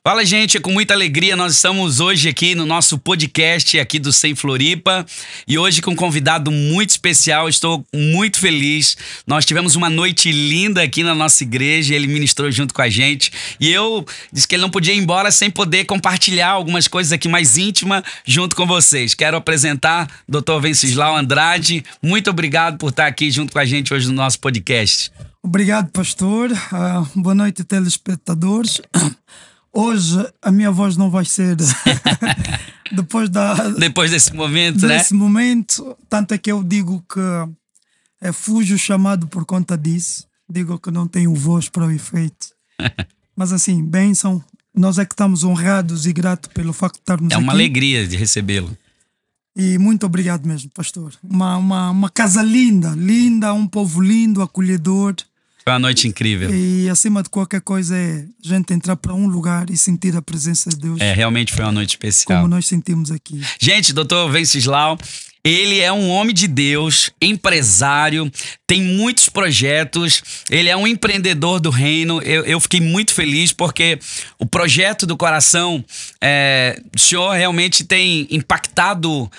Fala, gente, é com muita alegria. Nós estamos hoje aqui no nosso podcast aqui do Sem Floripa e hoje com um convidado muito especial. Estou muito feliz. Nós tivemos uma noite linda aqui na nossa igreja, ele ministrou junto com a gente e eu disse que ele não podia ir embora sem poder compartilhar algumas coisas aqui mais íntimas junto com vocês. Quero apresentar o Dr. Venceslau Andrade. Muito obrigado por estar aqui junto com a gente hoje no nosso podcast. Obrigado, pastor. Boa noite, telespectadores. Hoje a minha voz não vai ser depois desse momento, né? Desse momento, tanto é que eu digo que fujo chamado por conta disso. Digo que não tenho voz para o efeito. Mas assim, bênção. Nós é que estamos honrados e gratos pelo facto de estarmos aqui. É uma alegria de recebê-lo. E muito obrigado mesmo, pastor. Uma casa linda, um povo lindo, acolhedor. Foi uma noite incrível. E acima de qualquer coisa é a gente entrar para um lugar e sentir a presença de Deus. Realmente foi uma noite especial. Como nós sentimos aqui. Gente, Dr. Venceslau, ele é um homem de Deus, empresário, tem muitos projetos, ele é um empreendedor do reino. Eu fiquei muito feliz porque o projeto do coração, o senhor realmente tem impactado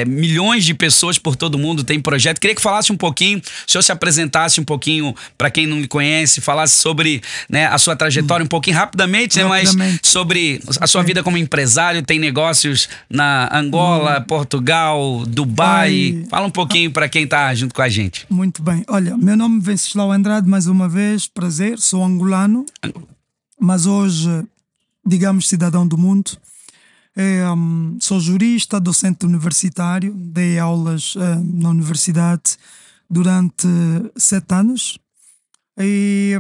milhões de pessoas por todo mundo, tem projeto. Queria que falasse um pouquinho, o senhor se apresentasse um pouquinho para quem não me conhece, falasse sobre, né, a sua trajetória um pouquinho rapidamente, né, mas sobre a sua vida como empresário. Tem negócios na Angola, Portugal, Dubai. Fala um pouquinho para quem está junto com a gente. Muito bem. Olha, meu nome é Venceslau Andrade, mais uma vez, prazer, sou angolano, mas hoje, digamos, cidadão do mundo. Sou jurista, docente universitário, dei aulas na universidade durante 7 anos e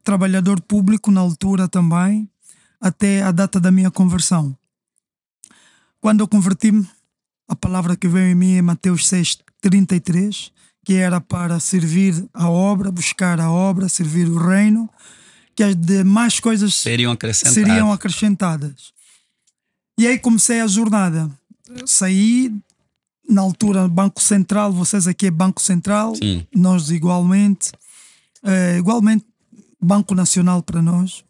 trabalhador público na altura também, até a data da minha conversão. Quando eu converti-me, a palavra que veio em mim é Mateus 6:33, que era para servir a obra, buscar a obra, servir o reino, que as demais coisas seriam acrescentadas. E aí comecei a jornada. Saí, na altura, Banco Central, vocês aqui é Banco Central, sim. Nós igualmente, Banco Nacional para nós.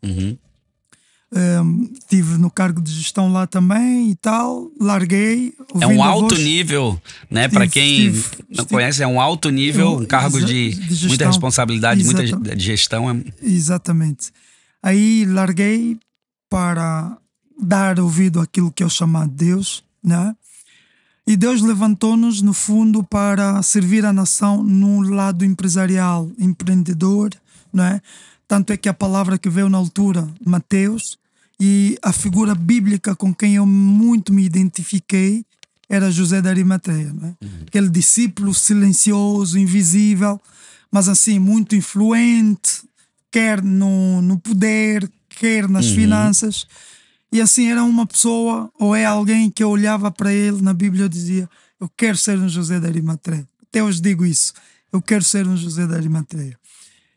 Estive no cargo de gestão lá também e tal, larguei. É um alto nível, né? Para quem não conhece, é um alto nível, um cargo de muita responsabilidade, muita gestão. Exatamente. Aí larguei para dar ouvido àquilo que eu chamo de Deus, né? E Deus levantou-nos, no fundo, para servir a nação no lado empresarial, empreendedor, né? Tanto é que a palavra que veio na altura, Mateus, e a figura bíblica com quem eu muito me identifiquei era José de Arimateia, né? Aquele discípulo silencioso, invisível, mas assim, muito influente, quer no poder, quer nas finanças. E assim, era uma pessoa, ou é alguém que eu olhava para ele na Bíblia e dizia: eu quero ser um José de Arimateia. Até hoje digo isso, eu quero ser um José de Arimateia.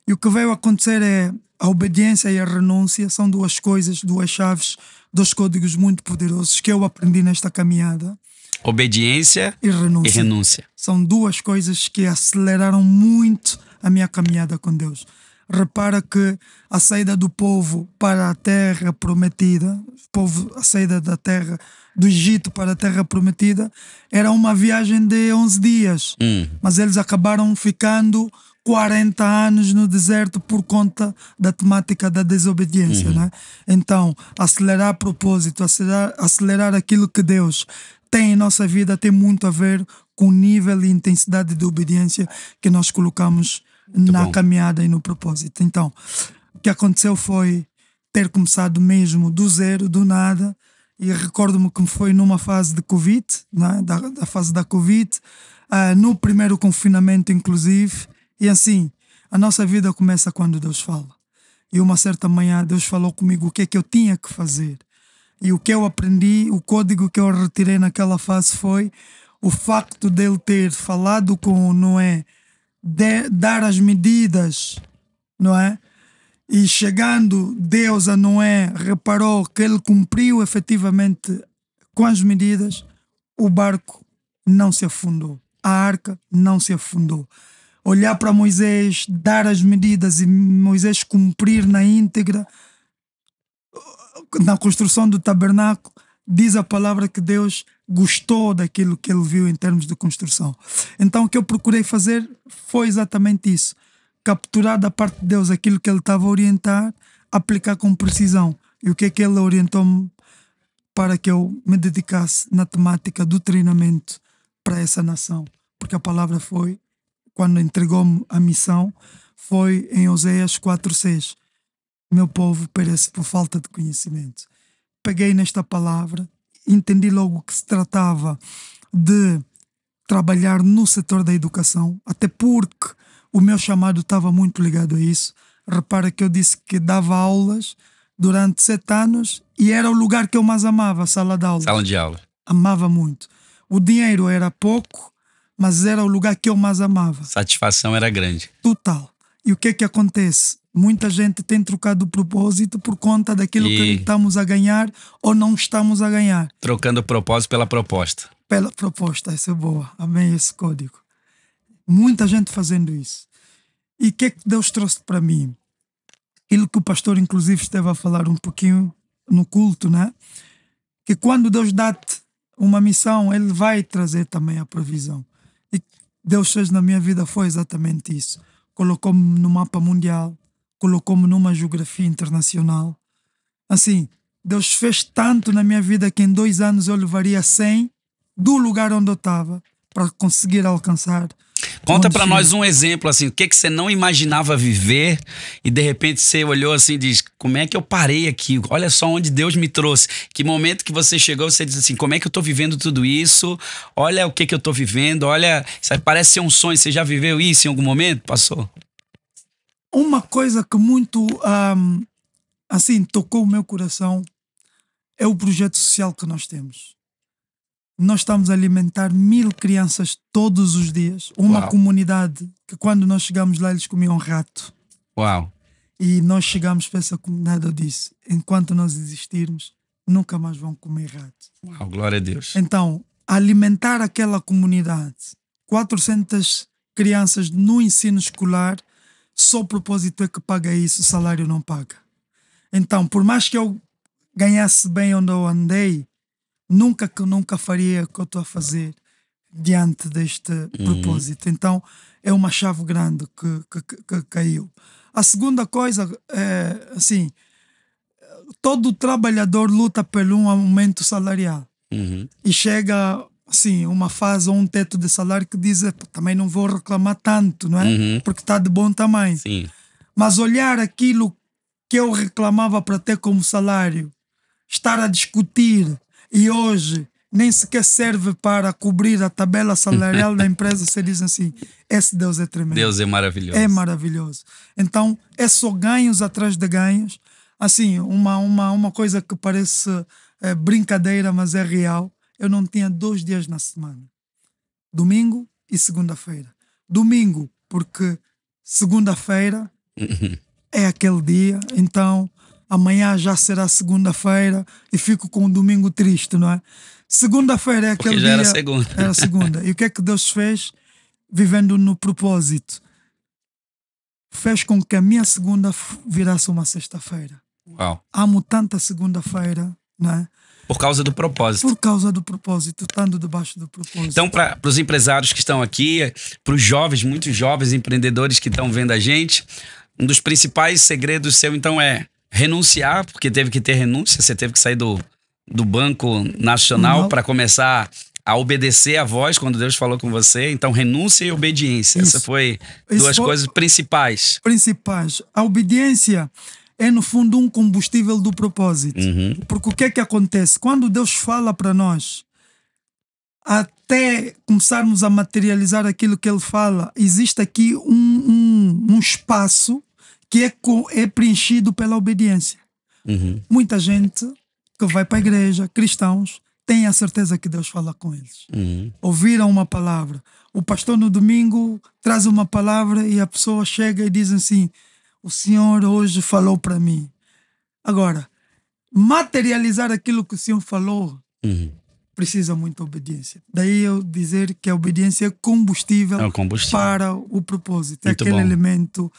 E o que veio acontecer é a obediência e a renúncia. São duas coisas, duas chaves, dois códigos muito poderosos que eu aprendi nesta caminhada. Obediência e renúncia. São duas coisas que aceleraram muito a minha caminhada com Deus. Repara que a saída do povo para a terra prometida, a saída da terra do Egito para a terra prometida, era uma viagem de 11 dias. Mas eles acabaram ficando 40 anos no deserto por conta da temática da desobediência, né? Então, acelerar propósito, acelerar aquilo que Deus tem em nossa vida tem muito a ver com o nível e intensidade de obediência que nós colocamos na caminhada e no propósito. Então, o que aconteceu foi ter começado mesmo do zero, do nada, e recordo-me que foi numa fase de Covid, né? da fase da Covid, no primeiro confinamento inclusive. E assim, a nossa vida começa quando Deus fala. E uma certa manhã Deus falou comigo o que é que eu tinha que fazer. E o que eu aprendi, o código que eu retirei naquela fase foi o facto de ele ter falado com Noé, de dar as medidas, não é? E chegando Deus a Noé, reparou que ele cumpriu efetivamente com as medidas, o barco não se afundou. A arca não se afundou. Olhar para Moisés, dar as medidas e Moisés cumprir na íntegra, na construção do tabernáculo, diz a palavra que Deus gostou daquilo que ele viu em termos de construção. Então o que eu procurei fazer foi exatamente isso. Capturar da parte de Deus aquilo que ele estava a orientar, aplicar com precisão. E o que é que ele orientou-me para que eu me dedicasse na temática do treinamento para essa nação? Porque a palavra foi, quando entregou-me a missão, foi em Oséias 4:6. Meu povo perece por falta de conhecimento. Peguei nesta palavra, entendi logo que se tratava de trabalhar no setor da educação, até porque o meu chamado estava muito ligado a isso. Repara que eu disse que dava aulas durante 7 anos e era o lugar que eu mais amava, a sala de aula. Sala de aula. Amava muito. O dinheiro era pouco, mas era o lugar que eu mais amava. Satisfação era grande. Total. E o que é que acontece? Muita gente tem trocado o propósito por conta daquilo que estamos a ganhar ou não estamos a ganhar. Trocando o propósito pela proposta. Pela proposta, essa é boa. Amém esse código. Muita gente fazendo isso. E o que é que Deus trouxe para mim? Aquilo que o pastor inclusive esteve a falar um pouquinho no culto, né? Que quando Deus dá-te uma missão, Ele vai trazer também a provisão. E Deus fez na minha vida foi exatamente isso. Colocou-me no mapa mundial, colocou-me numa geografia internacional. Assim, Deus fez tanto na minha vida que em 2 anos eu levaria 100 do lugar onde eu estava para conseguir alcançar. Conta para nós um exemplo, assim, o que você não imaginava viver e de repente você olhou assim e diz, como é que eu parei aqui? Olha só onde Deus me trouxe. Que momento que você chegou, você diz assim, como é que eu tô vivendo tudo isso? Olha o que eu tô vivendo, olha, isso parece ser um sonho. Você já viveu isso em algum momento? Passou? Uma coisa que muito, assim, tocou o meu coração é o projeto social que nós temos. Nós estamos a alimentar 1000 crianças todos os dias. Uma Uau. comunidade que quando nós chegamos lá eles comiam rato. Uau. E nós chegamos para essa comunidade, eu disse, enquanto nós existirmos, nunca mais vão comer rato. Uau, glória a Deus. Então, alimentar aquela comunidade, 400 crianças no ensino escolar, só o propósito é que paga isso, o salário não paga. Então, por mais que eu ganhasse bem onde eu andei, nunca faria o que eu estou a fazer diante deste propósito. Então é uma chave grande que caiu. A segunda coisa é assim, todo trabalhador luta por um aumento salarial e chega assim uma fase ou um teto de salário que diz também não vou reclamar tanto, não é? Porque está de bom tamanho. Sim. Mas olhar aquilo que eu reclamava para ter como salário, estar a discutir e hoje nem sequer serve para cobrir a tabela salarial da empresa, você diz assim, esse Deus é tremendo. Deus é maravilhoso. É maravilhoso. Então, é só ganhos atrás de ganhos. Assim, uma coisa que parece brincadeira, mas é real. Eu não tinha 2 dias na semana. Domingo e segunda-feira. Domingo, porque segunda-feira é aquele dia, então amanhã já será segunda-feira e fico com um domingo triste, não é? Segunda-feira é aquele porque já dia. era segunda. Era segunda. E o que é que Deus fez? Vivendo no propósito, fez com que a minha segunda virasse uma sexta-feira. Uau. Amo tanta segunda-feira, não é? Por causa do propósito. Por causa do propósito, estando debaixo do propósito. Então, para os empresários que estão aqui, para os jovens, muitos jovens empreendedores que estão vendo a gente, um dos principais segredos seu, então, é renunciar, porque teve que ter renúncia, você teve que sair do Banco Nacional para começar a obedecer a voz quando Deus falou com você. Então, renúncia e obediência. Isso. Essa foi duas coisas principais. A obediência é, no fundo, um combustível do propósito. Porque o que é que acontece? Quando Deus fala para nós, até começarmos a materializar aquilo que Ele fala, existe aqui um espaço que é preenchido pela obediência. Muita gente que vai para a igreja, cristãos, tem a certeza que Deus fala com eles. Ouviram uma palavra. O pastor no domingo traz uma palavra e a pessoa chega e diz assim, o Senhor hoje falou para mim. Agora, materializar aquilo que o Senhor falou precisa muita obediência. Daí eu dizer que a obediência é combustível, para o propósito. Muito é aquele bom. elemento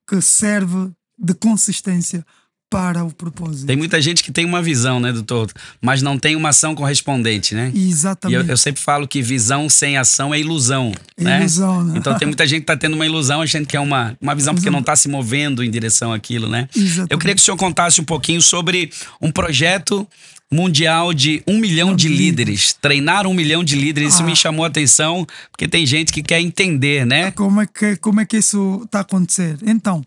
que serve de consistência para o propósito. Tem muita gente que tem uma visão, né, doutor? Mas não tem uma ação correspondente, né? Exatamente. E eu sempre falo que visão sem ação é ilusão, né? Ilusão, né? Então tem muita gente que está tendo uma ilusão, achando que é uma visão porque não está se movendo em direção àquilo, né? Exatamente. Eu queria que o senhor contasse um pouquinho sobre um projeto mundial de 1 milhão de líderes. Treinar 1 milhão de líderes, isso me chamou a atenção, porque tem gente que quer entender, né? Como é que isso está a acontecer? Então,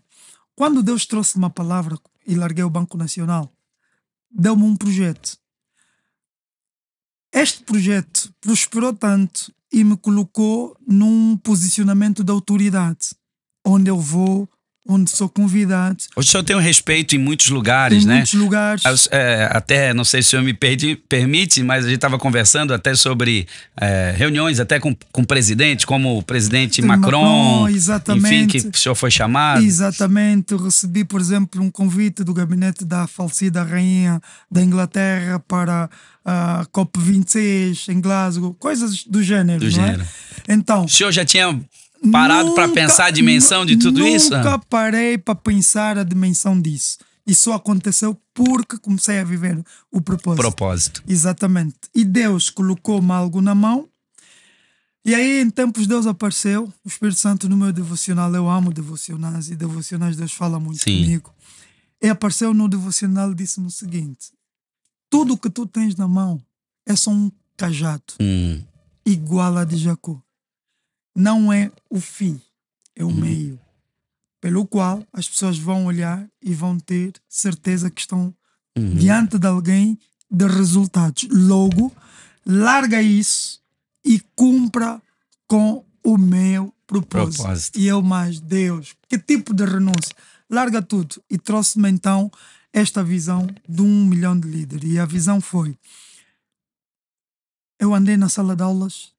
quando Deus trouxe uma palavra e larguei o Banco Nacional, deu-me um projeto. Este projeto prosperou tanto e me colocou num posicionamento de autoridade, onde eu vou, onde sou convidado. O senhor tem um respeito em muitos lugares, né? Em muitos lugares. Até, não sei se o senhor me permite, mas a gente estava conversando até sobre reuniões até com o presidente, como o presidente Macron, exatamente. Enfim, que o senhor foi chamado. Exatamente. Eu recebi, por exemplo, um convite do gabinete da falecida rainha da Inglaterra para a COP26 em Glasgow, coisas do gênero, não é? Então, o senhor já tinha parado para pensar a dimensão de tudo isso? Nunca parei para pensar a dimensão disso. Isso aconteceu porque comecei a viver o propósito. Exatamente. E Deus colocou-me algo na mão. E aí, em tempos, Deus apareceu. O Espírito Santo no meu devocional. Eu amo devocionais e devocionais Deus fala muito comigo. E apareceu no devocional e disse-me o seguinte: tudo que tu tens na mão é só um cajado igual a de Jacó. Não é o fim, é o meio, pelo qual as pessoas vão olhar e vão ter certeza que estão diante de alguém de resultados. Logo, larga isso e cumpra com o meu propósito. E eu mais, Deus, que tipo de renúncia? Larga tudo. E trouxe-me então esta visão de 1 milhão de líderes. E a visão foi: eu andei na sala de aulas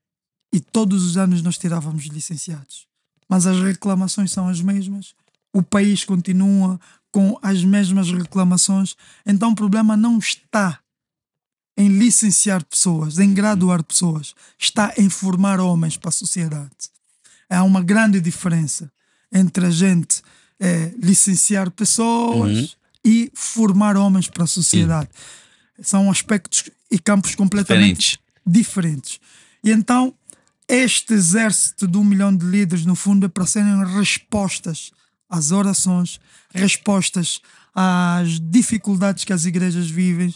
e todos os anos nós tirávamos licenciados. Mas as reclamações são as mesmas. O país continua com as mesmas reclamações. Então o problema não está em licenciar pessoas, em graduar pessoas. Está em formar homens para a sociedade. Há uma grande diferença entre a gente licenciar pessoas e formar homens para a sociedade. São aspectos e campos completamente diferentes. E então este exército de 1 milhão de líderes, no fundo, é para serem respostas às orações, respostas às dificuldades que as igrejas vivem,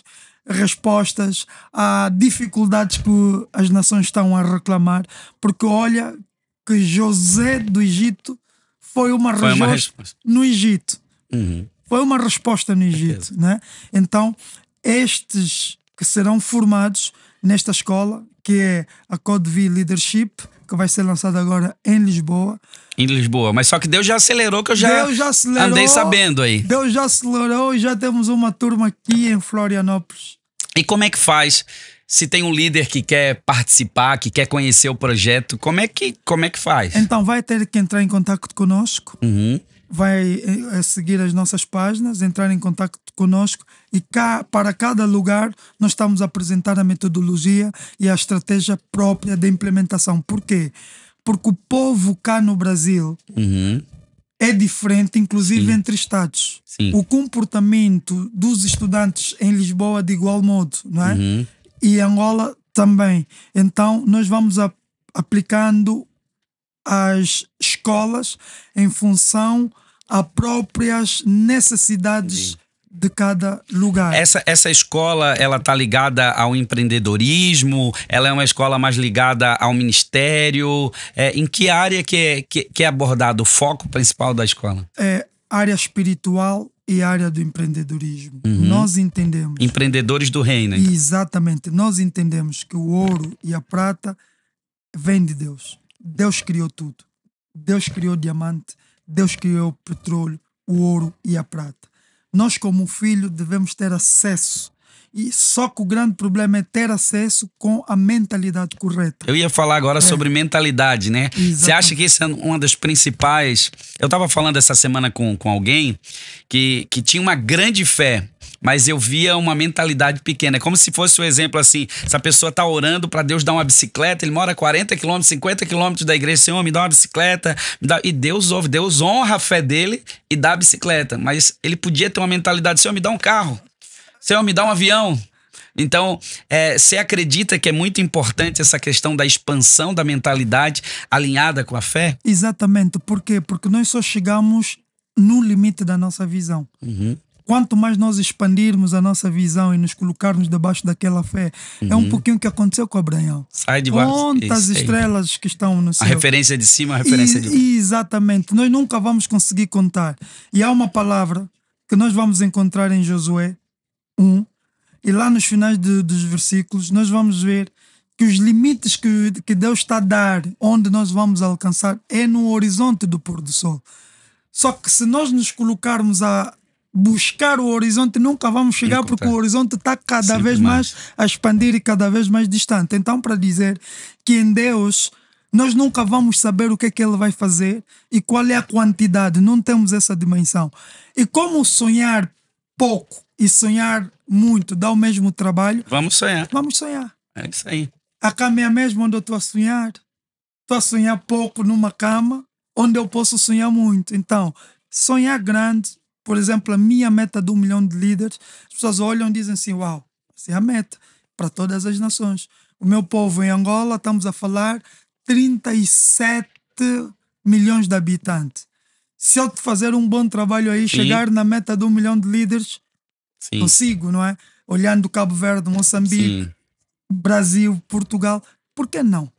respostas a dificuldades que as nações estão a reclamar. Porque olha que José do Egito foi uma resposta no Egito. Foi uma resposta no Egito, né? Então, estes que serão formados nesta escola, que é a Codeville Leadership, que vai ser lançada agora em Lisboa. Em Lisboa, mas só que Deus já acelerou, que eu já andei sabendo aí. Deus já acelerou e já temos uma turma aqui em Florianópolis. E como é que faz? Se tem um líder que quer participar, que quer conhecer o projeto, como é que faz? Então vai ter que entrar em contato conosco. Vai seguir as nossas páginas, entrar em contato conosco e para cada lugar nós estamos a apresentar a metodologia e a estratégia própria de implementação. Por quê? Porque o povo cá no Brasil é diferente, inclusive entre estados. O comportamento dos estudantes em Lisboa de igual modo, não é? E Angola também. Então nós vamos aplicando as escolas em função a próprias necessidades de cada lugar. Essa escola, ela tá ligada ao empreendedorismo? Ela é uma escola mais ligada ao ministério? Em que área que é abordado o foco principal da escola? É área espiritual e área do empreendedorismo. Nós entendemos... Empreendedores do reino. Então. Exatamente. Nós entendemos que o ouro e a prata vêm de Deus. Deus criou tudo. Deus criou o diamante, Deus criou o petróleo, o ouro e a prata. Nós, como filho, devemos ter acesso E só que o grande problema é ter acesso com a mentalidade correta. Eu ia falar agora sobre mentalidade, né? Você acha que isso é uma das principais... Eu estava falando essa semana com alguém que tinha uma grande fé, mas eu via uma mentalidade pequena. É como se fosse o exemplo assim, essa pessoa tá orando para Deus dar uma bicicleta, ele mora a 40 quilômetros, 50 quilômetros da igreja, Senhor, me dá uma bicicleta, e Deus ouve, Deus honra a fé dele e dá a bicicleta, mas ele podia ter uma mentalidade, Senhor, me dá um carro, Senhor, me dá um avião. Então, você acredita que é muito importante essa questão da expansão da mentalidade alinhada com a fé? Exatamente. Por quê? Porque nós só chegamos no limite da nossa visão. Quanto mais nós expandirmos a nossa visão e nos colocarmos debaixo daquela fé, é um pouquinho o que aconteceu com Abraão. Sai de baixo. Quantas estrelas que estão no céu. A referência de cima, a referência de baixo. Exatamente. Nós nunca vamos conseguir contar. E há uma palavra que nós vamos encontrar em Josué 1, e lá nos finais dos versículos nós vamos ver que os limites que Deus está a dar, onde nós vamos alcançar, é no horizonte do pôr do sol. Só que se nós nos colocarmos a buscar o horizonte, nunca vamos chegar, porque o horizonte está cada vez mais a expandir e cada vez mais distante. Então, para dizer que em Deus nós nunca vamos saber o que é que Ele vai fazer e qual é a quantidade, não temos essa dimensão. E como sonhar pouco e sonhar muito dá o mesmo trabalho, vamos sonhar. Vamos sonhar. É isso aí. A cama é a mesma onde eu estou a sonhar. Estou a sonhar pouco numa cama onde eu posso sonhar muito. Então, sonhar grande. Por exemplo, a minha meta de 1 milhão de líderes, as pessoas olham e dizem assim, uau, essa é a meta para todas as nações. O meu povo em Angola, estamos a falar 37 milhões de habitantes. Se eu fazer um bom trabalho aí, chegar na meta de 1 milhão de líderes, consigo, não é? Olhando Cabo Verde, Moçambique, Brasil, Portugal, por que não?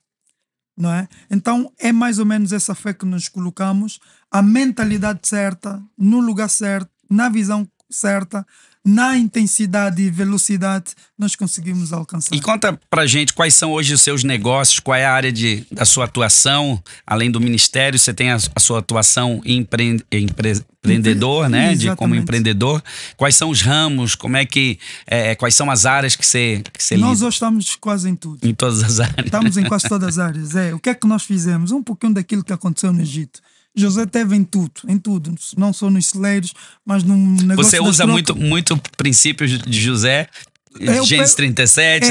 Não é? Então é mais ou menos essa fé que nos colocamos, a mentalidade certa, no lugar certo, na visão certa, na intensidade e velocidade, nós conseguimos alcançar. E conta pra gente quais são hoje os seus negócios, qual é a área da sua atuação, além do ministério, você tem a sua atuação empreendedor, né? Como empreendedor. Quais são os ramos, como é que, quais são as áreas que você Nós hoje estamos quase em tudo. Em todas as áreas. Estamos em quase todas as áreas. O que é que nós fizemos? Um pouquinho daquilo que aconteceu no Egito. José teve em tudo, não só nos celeiros, mas num negócio. Você usa muito princípios de José, Gênesis 37.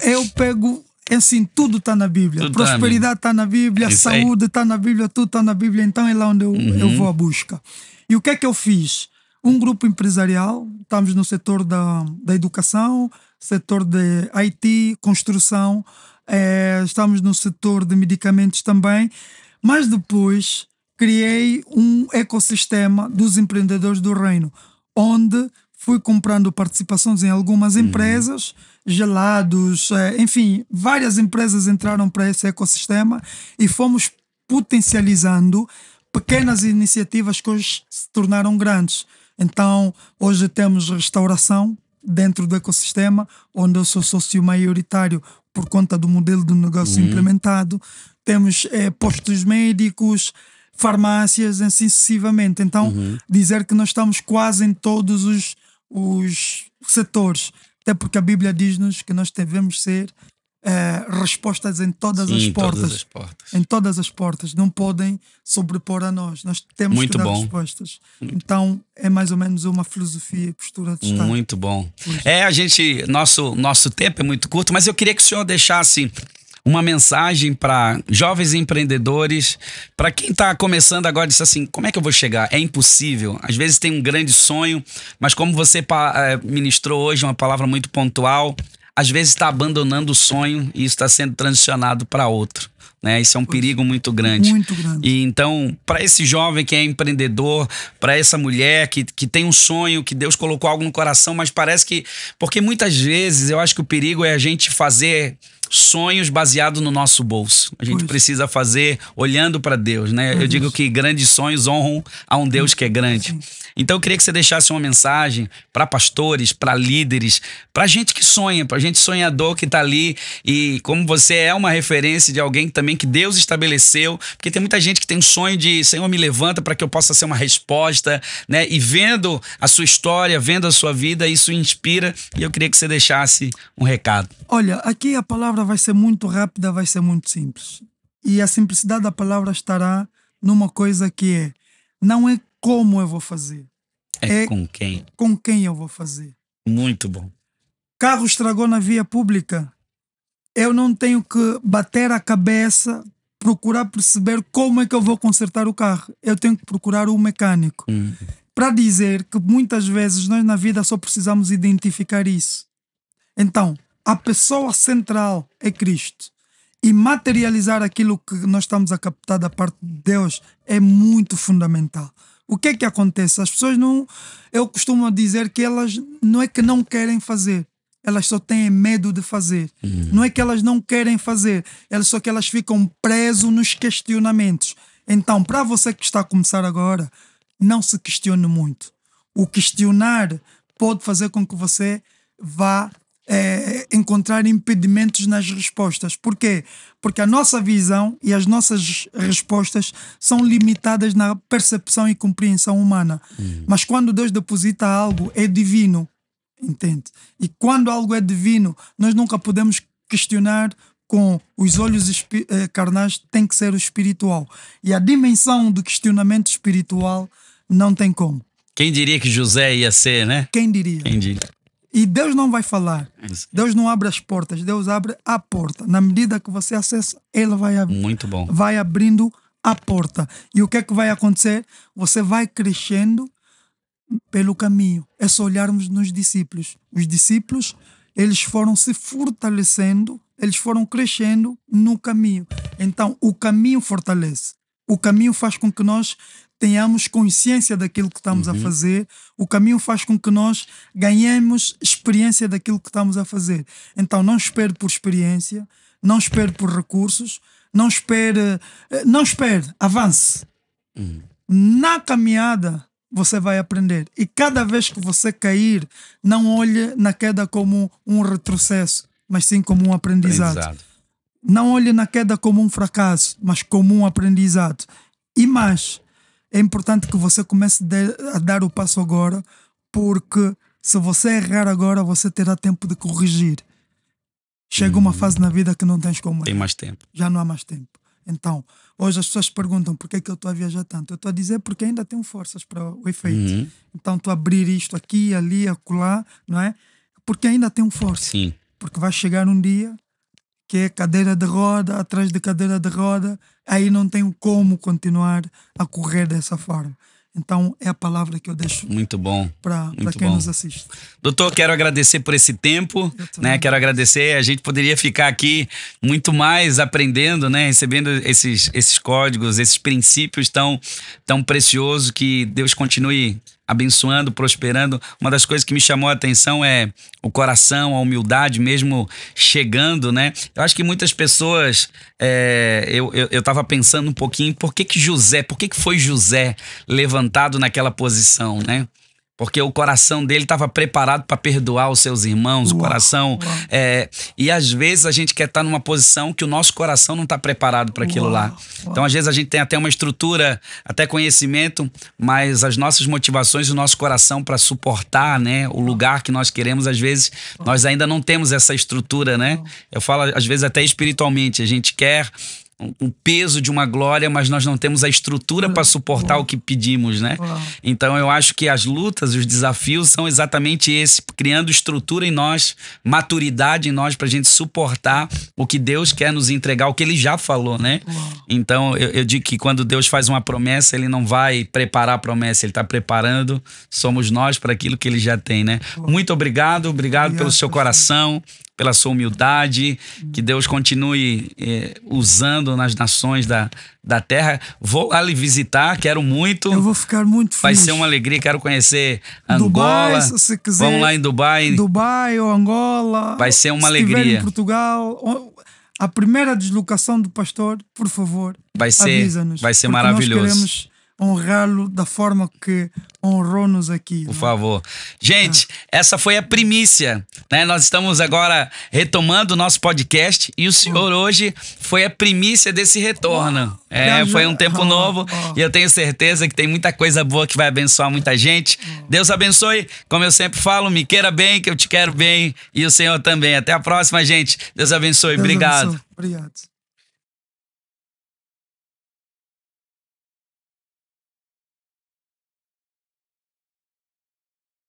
Eu pego, assim, tudo está na Bíblia. Tudo prosperidade está na Bíblia, saúde está na Bíblia, tudo está na Bíblia. Então é lá onde eu vou à busca. E o que é que eu fiz? Um grupo empresarial, estamos no setor da educação, setor de IT, construção, estamos no setor de medicamentos também, mas depois criei um ecossistema dos empreendedores do reino, onde fui comprando participações em algumas empresas, gelados, enfim, várias empresas entraram para esse ecossistema e fomos potencializando pequenas iniciativas que hoje se tornaram grandes. Então, hoje temos restauração dentro do ecossistema, onde eu sou sócio maioritário por conta do modelo de negócio implementado. Temos postos médicos, farmácias, assim sucessivamente. Então, dizer que nós estamos quase em todos os setores, até porque a Bíblia diz-nos que nós devemos ser respostas em todas as portas. Em todas as portas. Não podem sobrepor a nós. Nós temos que dar respostas. Então, é mais ou menos uma filosofia e postura de estar. Muito bom. Nosso tempo é muito curto, mas eu queria que o senhor deixasse uma mensagem para jovens empreendedores, para quem está começando agora, disse assim, como é que eu vou chegar? É impossível. Às vezes tem um grande sonho, mas como você ministrou hoje uma palavra muito pontual, às vezes está abandonando o sonho e isso está sendo transicionado para outro. Né? Isso é um perigo muito grande. Muito grande. E então, para esse jovem que é empreendedor, para essa mulher que tem um sonho, que Deus colocou algo no coração, mas parece que... Porque muitas vezes eu acho que o perigo é a gente fazer sonhos baseados no nosso bolso. A gente precisa fazer olhando para Deus, né? Eu digo que grandes sonhos honram a um Deus que é grande. Então eu queria que você deixasse uma mensagem para pastores, para líderes, para gente que sonha, para gente sonhador que está ali, e como você é uma referência de alguém também que Deus estabeleceu, porque tem muita gente que tem um sonho de, Senhor, me levanta para que eu possa ser uma resposta, né? E vendo a sua história, vendo a sua vida, isso inspira, e eu queria que você deixasse um recado. Olha, aqui a palavra vai ser muito rápida, vai ser muito simples. E a simplicidade da palavra estará numa coisa que é, não é como eu vou fazer, É com quem? com quem eu vou fazer. Muito bom. Carro estragou na via pública, eu não tenho que bater a cabeça, procurar perceber como é que eu vou consertar o carro. Eu tenho que procurar um mecânico. Para dizer que muitas vezes nós na vida só precisamos identificar isso. Então, a pessoa central é Cristo. E materializar aquilo que nós estamos a captar da parte de Deus é muito fundamental. O que é que acontece? As pessoas não... Eu costumo dizer que elas não é que não querem fazer, elas só têm medo de fazer. Não é que elas não querem fazer, só que elas ficam presas nos questionamentos. Então, para você que está a começar agora, não se questione muito. O questionar pode fazer com que você vá encontrar impedimentos nas respostas. Por quê? Porque a nossa visão e as nossas respostas são limitadas na percepção e compreensão humana. Mas quando Deus deposita algo, é divino. Entende? E quando algo é divino, nós nunca podemos questionar com os olhos carnais, tem que ser o espiritual. E a dimensão do questionamento espiritual não tem como. Quem diria que José ia ser, né? Quem diria? Quem diria? E Deus não vai falar. Deus não abre as portas, Deus abre a porta. Na medida que você acessa, Ele Muito bom. vai abrindo a porta. E o que é que vai acontecer? Você vai crescendo pelo caminho. É só olharmos nos discípulos. Os discípulos, eles foram se fortalecendo, eles foram crescendo no caminho. Então, o caminho fortalece. O caminho faz com que nós tenhamos consciência daquilo que estamos a fazer. O caminho faz com que nós ganhemos experiência daquilo que estamos a fazer. Então, não espere por experiência, não espere por recursos, não espere, avance. Na caminhada, você vai aprender. E cada vez que você cair, não olhe na queda como um retrocesso, mas sim como um aprendizado. Não olhe na queda como um fracasso, mas como um aprendizado. E mais, é importante que você comece a dar o passo agora, porque se você errar agora, você terá tempo de corrigir. Chega uma fase na vida que não tens como. Tem mais tempo. Já não há mais tempo. Então, hoje as pessoas perguntam por que é que eu estou a viajar tanto. Eu estou a dizer porque ainda tenho forças para o efeito. Então, estou a abrir isto aqui, ali, acolá, não é? Porque ainda tenho força. Sim. Porque vai chegar um dia que é cadeira de roda, atrás de cadeira de roda, aí não tenho como continuar a correr dessa forma. Então é a palavra que eu deixo muito bom para quem nos assiste. Doutor, quero agradecer por esse tempo, né? Quero agradecer, a gente poderia ficar aqui muito mais aprendendo, né? Recebendo esses códigos, esses princípios tão preciosos, que Deus continue abençoando, prosperando. Uma das coisas que me chamou a atenção é o coração, a humildade mesmo chegando, né? Eu acho que muitas pessoas, eu estava pensando um pouquinho, por que foi José levantado naquela posição, né? Porque o coração dele estava preparado para perdoar os seus irmãos, o coração... e às vezes a gente quer estar numa posição que o nosso coração não está preparado para aquilo lá. Então às vezes a gente tem até uma estrutura, até conhecimento, mas as nossas motivações, o nosso coração para suportar, né, o lugar que nós queremos, às vezes nós ainda não temos essa estrutura, né? Eu falo às vezes até espiritualmente, a gente quer o peso de uma glória, mas nós não temos a estrutura para suportar o que pedimos, né? Então eu acho que as lutas, os desafios são exatamente esse, criando estrutura em nós, maturidade em nós, para a gente suportar o que Deus quer nos entregar, o que Ele já falou, né? Então eu digo que quando Deus faz uma promessa, Ele não vai preparar a promessa, Ele está preparando, somos nós para aquilo que Ele já tem, né? Muito obrigado pelo seu coração, pela sua humildade, que Deus continue usando nas nações da terra. Vou lá lhe visitar, quero muito. Eu vou ficar muito feliz. Vai ser uma alegria, quero conhecer Angola. Dubai, se quiser. Vamos lá em Dubai. Dubai ou Angola. Vai ser uma se alegria. Em Portugal, a primeira deslocação do pastor, por favor, avisa-nos. Vai ser porque maravilhoso. Nós queremos honrá-lo da forma que honrou-nos aqui. Por favor. Gente, essa foi a primícia, né? Nós estamos agora retomando o nosso podcast e o senhor hoje foi a primícia desse retorno. Foi um tempo novo e eu tenho certeza que tem muita coisa boa que vai abençoar muita gente. Deus abençoe. Como eu sempre falo, me queira bem, que eu te quero bem e o Senhor também. Até a próxima, gente. Deus abençoe. Deus Obrigado. abençoe. Obrigado.